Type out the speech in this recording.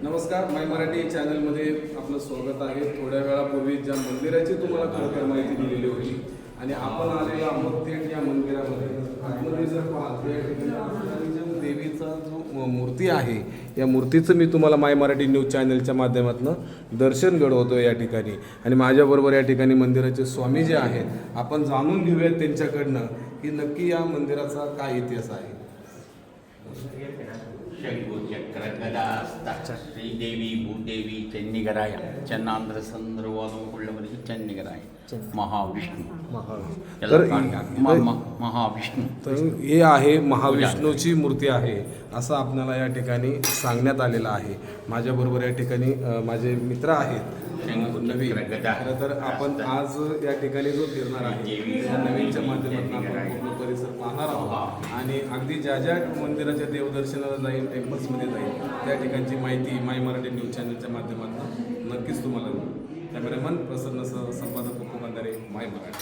नमस्कार, माय मराठी चॅनलमध्ये आपलं स्वागत आहे. थोड्या वेळापूर्वी ज्या मंदिराची तुम्हाला खरोखर माहिती दिलेली होती आणि आपण आलेलो आहोत थेट या मंदिरामध्ये. आतमध्ये जर पाहतो या ठिकाणी जो देवीचा जो मूर्ती आहे, या मूर्तीचं मी तुम्हाला माय मराठी न्यूज चॅनलच्या माध्यमातून दर्शन घडवतो या ठिकाणी. आणि माझ्याबरोबर या ठिकाणी मंदिराचे स्वामी जे आहेत, आपण जाणून घेऊयात त्यांच्याकडनं की नक्की या मंदिराचा काय इतिहास आहे. शंभू चक्र गदा हस्ता श्रीदेवी भूदेवी चन्निगराय चन्नांध्र संद्रवादम कुळवरी चन्निगराय महाविष्णू तर महाविष्णू तर हे आहे महाविष्णूची मूर्ती आहे असं आपल्याला या ठिकाणी सांगण्यात आलेलं आहे. माझ्याबरोबर या ठिकाणी माझे मित्र आहेत नवीन. खरं तर आपण आज या ठिकाणी जो फिरणार आहे या नवीनच्या माध्यमातून आपण पूर्ण परिसर पाहणार आहोत आणि अगदी ज्या ज्या मंदिराच्या देवदर्शनाला जाईल, टेम्पल्समध्ये जाईल, त्या ठिकाणची माहिती माय मराठी न्यूज चॅनलच्या माध्यमातून नक्कीच तुम्हाला. कॅमेरामन प्रसन्न संपादक बंधारे, माय मराठी.